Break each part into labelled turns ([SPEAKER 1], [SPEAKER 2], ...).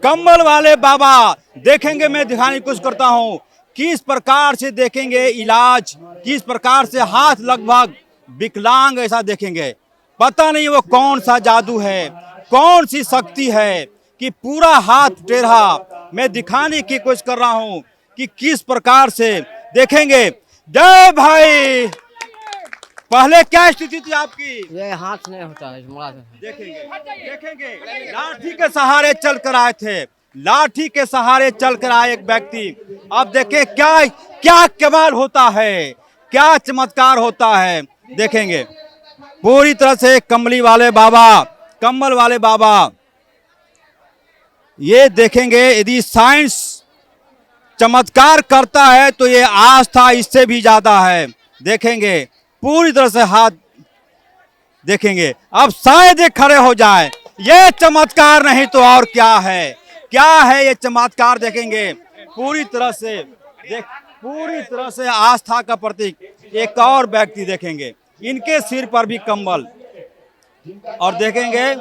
[SPEAKER 1] कम्बल वाले बाबा देखेंगे, मैं दिखाने की कोशिश करता हूँ किस प्रकार से देखेंगे इलाज, किस प्रकार से हाथ लगभग विकलांग ऐसा देखेंगे। पता नहीं वो कौन सा जादू है, कौन सी शक्ति है कि पूरा हाथ टेढ़ा। मैं दिखाने की कोशिश कर रहा हूँ कि किस प्रकार से देखेंगे। जय भाई। पहले क्या स्थिति थी आपकी?
[SPEAKER 2] ये हाथ नहीं होता है,
[SPEAKER 1] देखेंगे देखेंगे लाठी के सहारे चल कर आए थे, लाठी के सहारे चल कर आए एक व्यक्ति। अब देखें क्या क्या कमाल होता है, क्या चमत्कार होता है। देखेंगे पूरी तरह से कमली वाले बाबा, कम्बल वाले बाबा। ये देखेंगे यदि साइंस चमत्कार करता है तो ये आस्था इससे भी ज्यादा है। देखेंगे पूरी तरह से हाथ देखेंगे। अब शायद ये खड़े हो जाए। ये चमत्कार नहीं तो और क्या है, क्या है ये चमत्कार। देखेंगे पूरी तरह से पूरी तरह से आस्था का प्रतीक एक और व्यक्ति देखेंगे, इनके सिर पर भी कंबल। और देखेंगे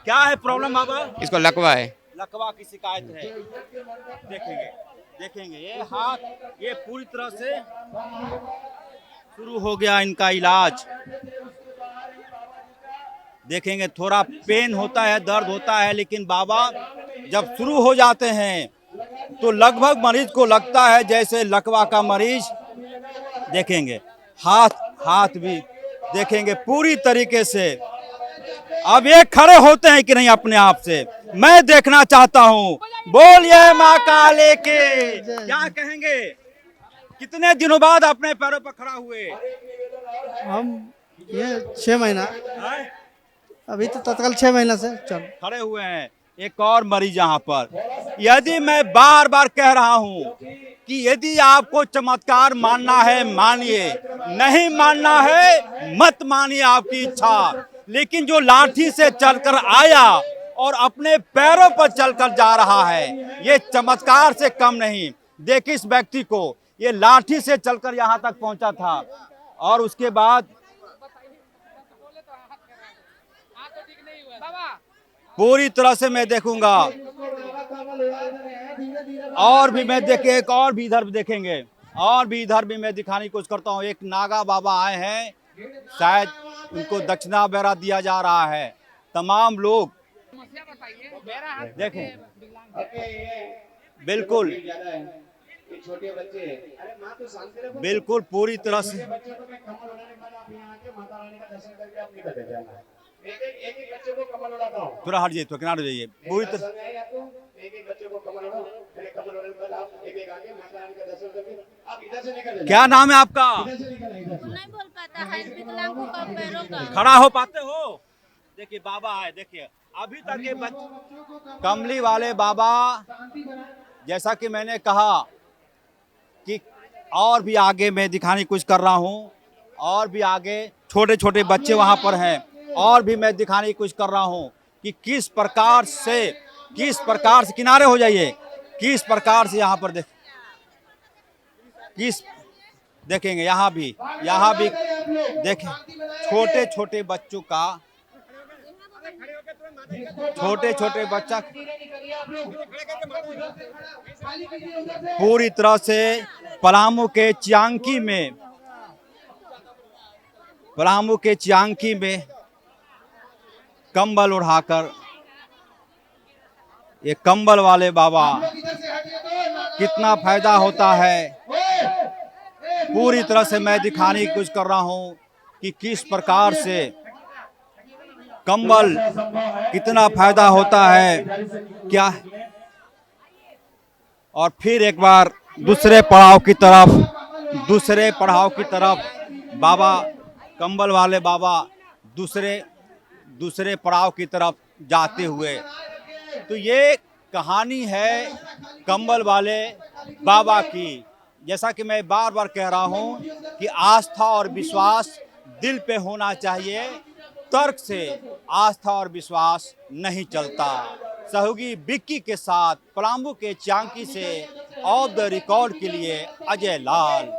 [SPEAKER 1] क्या है प्रॉब्लम बाबा?
[SPEAKER 3] इसको लकवा है,
[SPEAKER 1] लकवा की शिकायत है। देखेंगे देखेंगे ये हाथ, ये पूरी तरह से शुरू हो गया इनका इलाज। देखेंगे थोड़ा पेन होता है, दर्द होता है, लेकिन बाबा जब शुरू हो जाते हैं तो लगभग मरीज को लगता है जैसे लकवा का मरीज। देखेंगे हाथ भी देखेंगे पूरी तरीके से। अब ये खड़े होते हैं कि नहीं अपने आप से, मैं देखना चाहता हूँ। बोलिए माँ काली के। क्या कहेंगे, कितने दिनों बाद अपने पैरों पर खड़ा हुए?
[SPEAKER 4] हम ये 6 महीना,
[SPEAKER 1] हैं?
[SPEAKER 4] अभी तो तत्काल 6 महीना से चल
[SPEAKER 1] खड़े हुए हैं। एक और मरीज यहाँ पर। यदि मैं बार बार कह रहा हूँ कि यदि आपको चमत्कार मानना है मानिए, नहीं मानना है मत मानिए, आपकी इच्छा। लेकिन जो लाठी से चलकर आया और अपने पैरों पर चलकर जा रहा है, ये चमत्कार से कम नहीं। देखिए इस व्यक्ति को, ये लाठी से चलकर यहाँ तक पहुंचा था और उसके बाद पूरी तरह से मैं देखूंगा। और भी मैं देखे, एक और भी इधर भी देखेंगे, और भी इधर भी मैं दिखाने की कोशिश करता हूँ। एक नागा बाबा आए हैं, शायद उनको दक्षिणा वगैरह दिया जा रहा है। तमाम लोग देखें, बिल्कुल बिल्कुल पूरी तरह से थोड़ा हट जाइए, थोड़ा किनारे जाइए। पूरी तरह क्या नाम है आपका?
[SPEAKER 5] नहीं बोल पाता है, विकलांग को कम पैरों का।
[SPEAKER 1] खड़ा हो पाते हो? देखिए बाबा आए, देखिए अभी तक ये कमली वाले बाबा, जैसा कि मैंने कहा कि और भी आगे मैं दिखाने की कोशिश कर रहा हूँ, और भी आगे छोटे छोटे बच्चे वहाँ पर हैं, और भी मैं दिखाने की कोशिश कर रहा हूँ कि किस प्रकार से किनारे हो जाइए, किस प्रकार से यहाँ पर देखेंगे। यहाँ भी देखें छोटे छोटे बच्चों का, छोटे छोटे बच्चा पूरी तरह से पलामू के चियांकी में कंबल उड़ाकर ये कंबल वाले बाबा, कितना फायदा होता है। पूरी तरह से मैं दिखाने की कोशिश कर रहा हूं कि किस प्रकार से कंबल कितना फायदा होता है क्या। और फिर एक बार दूसरे पड़ाव की तरफ बाबा, कंबल वाले बाबा दूसरे पड़ाव की तरफ जाते हुए। तो ये कहानी है कंबल वाले बाबा की। जैसा कि मैं बार बार कह रहा हूँ कि आस्था और विश्वास दिल पे होना चाहिए, तर्क से आस्था और विश्वास नहीं चलता। सहयोगी बिक्की के साथ पलामू के चियांकी से ऑफ द रिकॉर्ड के लिए अजय लाल।